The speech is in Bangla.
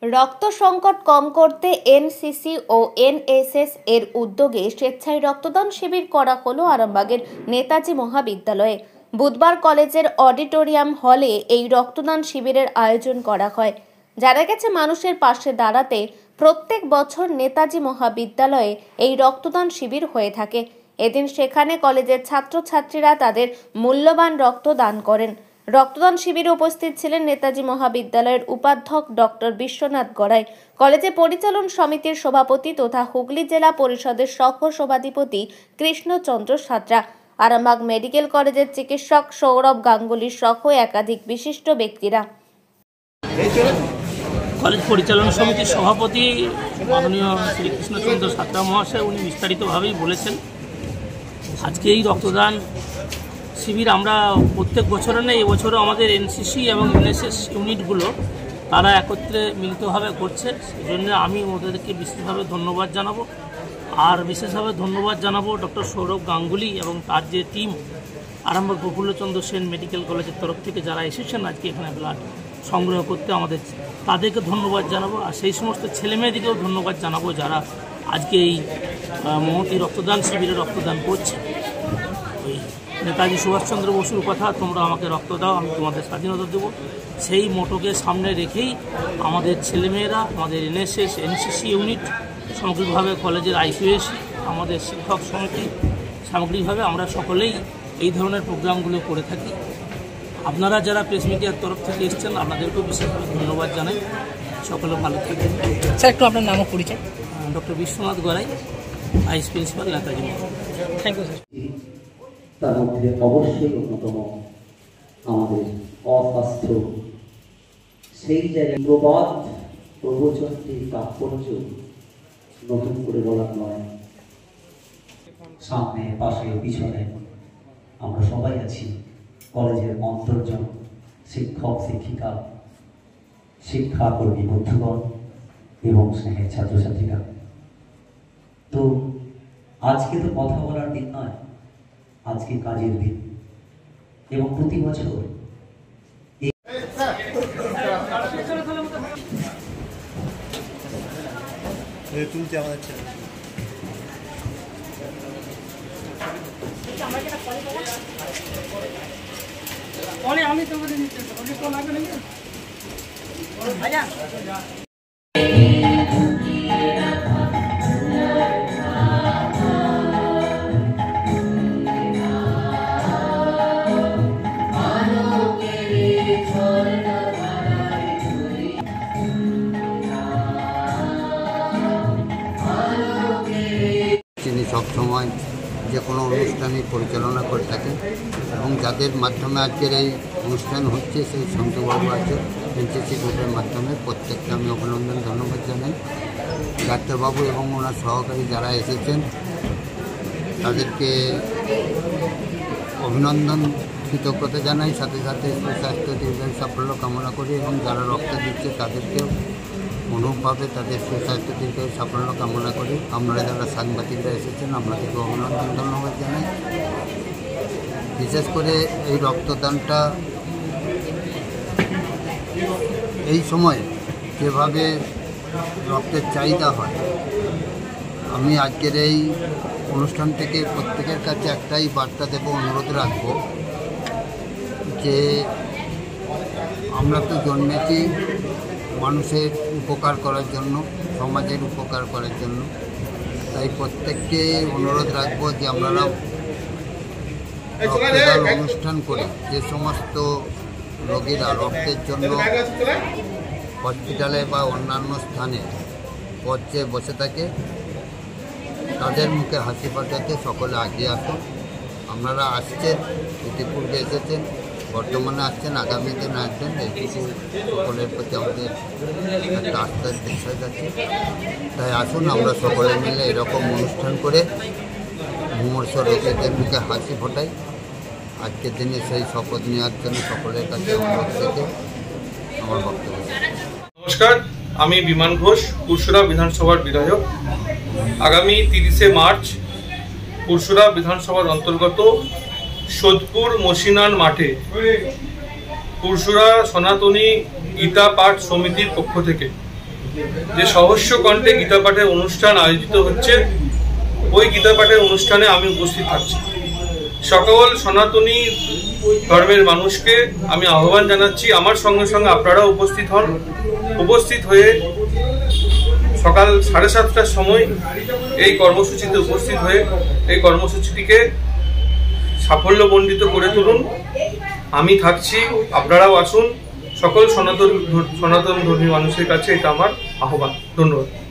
রক্ত সংকট কম করতে এনসিসি ও এনএসএস এর উদ্যোগে স্বেচ্ছায় রক্তদান শিবির করা হলো আরামবাগের নেতাজি মহাবিদ্যালয়ে। বুধবার কলেজের অডিটোরিয়াম হলে এই রক্তদান শিবিরের আয়োজন করা হয়। জানা গেছে, মানুষের পাশে দাঁড়াতে প্রত্যেক বছর নেতাজি মহাবিদ্যালয়ে এই রক্তদান শিবির হয়ে থাকে। এদিন সেখানে কলেজের ছাত্রছাত্রীরা তাদের মূল্যবান রক্ত দান করেন। রক্তদান শিবিরে উপস্থিত ছিলেন নেতাজি মহাবিদ্যালয়ের উপাধ্যক্ষ ডক্টর বিশ্বনাথ গড়াই, কলেজের পরিচালন সমিতির সভাপতি তথা হুগলি জেলা পরিষদের সহ সভাধিপতি কৃষ্ণচন্দ্র সাঁতরা, আরামবাগ মেডিকেল কলেজের চিকিৎসক সৌরভ গাঙ্গুলি সহ একাধিক বিশিষ্ট ব্যক্তিরা। কলেজ পরিচালন সমিতির সভাপতি মাননীয় শ্রী কৃষ্ণচন্দ্র সাঁতরা মহাশয় উনি বিস্তারিতভাবেই বলেছেন। আজকে এই রক্তদান শিবির আমরা প্রত্যেক বছরে নেই, এবছরও আমাদের এনসিসি এবং এনএসএস ইউনিটগুলো তারা একত্রে মিলিতভাবে করছে। সেই জন্য আমি ওদেরকে বিশেষভাবে ধন্যবাদ জানাবো। আর বিশেষভাবে ধন্যবাদ জানাবো ডক্টর সৌরভ গাঙ্গুলি এবং তার যে টিম আরামবাগ প্রফুল্লচন্দ্র সেন মেডিকেল কলেজের তরফ থেকে যারা এসেছেন আজকে এখানে ব্লাড সংগ্রহ করতে, আমাদের তাদেরকে ধন্যবাদ জানাবো। আর সেই সমস্ত ছেলেমেয়েদেরকেও ধন্যবাদ জানাবো যারা আজকে এই মহতী রক্তদান শিবিরে রক্তদান করছে। ওই নেতাজি সুভাষচন্দ্র বসুর কথা, তোমরা আমাকে রক্ত দাও, আমি তোমাদের স্বাধীনতা দেবো, সেই মোটোকে সামনে রেখেই আমাদের ছেলেমেয়েরা, আমাদের এনএসএস এনসিসি ইউনিট, সামগ্রিকভাবে কলেজের আইসিএসি, আমাদের শিক্ষক সমিতি, সামগ্রিকভাবে আমরা সকলেই এই ধরনের প্রোগ্রামগুলো করে থাকি। আপনারা যারা প্রেস মিডিয়ার তরফ থেকে এসেছেন আপনাদেরকেও বিশেষভাবে ধন্যবাদ জানাই। সকলে ভালো থাকবেন। স্যার, একটু আপনার নাম ও পরিচয়। Doctor Biswanath Garai, vice principal, Netaji. Thank you sir. তার মধ্যে অবশ্যই অন্যতম আমাদের অস্বাস্থ্য, সেই জায়গায় প্রবাদ প্রবচনটি তাৎপর্য নতুন করে বলার নয়। সামনে পাশে পিছনে আমরা সবাই আছি, কলেজের অন্তর্জন, শিক্ষক শিক্ষিকা, শিক্ষাকর্মী বন্ধুগণ এবং স্নেহের ছাত্রছাত্রীরা। তো আজকে তো কথা বলার দিন নয়, আজকে কাজের দিন। এবং প্রতি বছর তুলছে আমাদের ছেলে। আমি তো বলে নিতে অনেক তো লাগবে নাকি ভাইয়া। তিনি সবসময় যে কোনো অনুষ্ঠানই পরিচালনা করে থাকেন এবং যাদের মাধ্যমে আজকের এই অনুষ্ঠান হচ্ছে সেই সন্তবাবু আছে এনসিসি গ্রুপের মাধ্যমে, প্রত্যেককে আমি অভিনন্দন ধন্যবাদ জানাই। ডাক্তারবাবু এবং ওনার সহকারী যারা এসেছেন তাদেরকে অভিনন্দন, কৃতজ্ঞতা জানাই। সাথে সাথে সুস্বাস্থ্য দীর্ঘায়ু সাফল্য কামনা করি এবং যারা রক্ত দিচ্ছে তাদেরকেও অনুভবভাবে তাদের সুস্বাস্থ্য দীর্ঘায়ু সাফল্য কামনা করি। আমরা যারা সাংবাদিকরা এসেছেন আপনাদেরকে অভিনন্দন ধন্যবাদ জানাই। বিশেষ করে এই রক্তদানটা এই সময় যেভাবে রক্তের চাহিদা হয়, আমি আজকের এই অনুষ্ঠান থেকে প্রত্যেকের কাছে একটাই বার্তা দেব, অনুরোধ রাখব যে আমরা তো জন্মেছি মানুষের উপকার করার জন্য, সমাজের উপকার করার জন্য। তাই প্রত্যেককে অনুরোধ রাখবো যে আপনারা রক্তদান অনুষ্ঠান করে যে সমস্ত রোগীরা রক্তের জন্য হসপিটালে বা অন্যান্য স্থানে পথে বসে থাকে তাদের মুখে হাসি ফোটাতে সকলে আগিয়ে আসুন। আপনারা আসছেন, ইতিপূর্বে এসেছেন, বর্তমানে আসছেন, আগামী দিন আসবেন, এইটুকু সকলের প্রতি আমাদের একটা আস্থার বিশ্বাস আছে। তাই আসুন আমরা সকলে মিলে এরকম অনুষ্ঠান করে মুমূর্ষ রোগীদের মুখে হাসি ফোটাই। আজকের দিনে সেই শপথ নেওয়ার জন্য সকলের কাছে অনুরোধ থেকে আমার বক্তব্য। নমস্কার, আমি বিমান ঘোষ, পুরসুরা বিধানসভার বিধায়ক। আগামী 30শে মার্চ পুরসুরা বিধানসভার অন্তর্গত সোদপুর মসিনান মাঠে পুরসুরা সনাতনী গীতা পাঠ সমিতির পক্ষ থেকে যে সহস্র কণ্ঠে গীতা পাঠের অনুষ্ঠান আয়োজিত হচ্ছে, ওই গীতা পাঠের অনুষ্ঠানে আমি উপস্থিত থাকছি। সকল সনাতনী ধর্মের মানুষকে আমি আহ্বান জানাচ্ছি, আমার সঙ্গে সঙ্গে আপনারাও উপস্থিত হন। উপস্থিত হয়ে সকাল 7:30টার সময় এই কর্মসূচিতে উপস্থিত হয়ে এই কর্মসূচিটিকে সাফল্যমণ্ডিত করে তুলুন। আমি থাকছি, আপনারাও আসুন। সকল সনাতন ধর্মী মানুষের কাছে এটা আমার আহ্বান। ধন্যবাদ।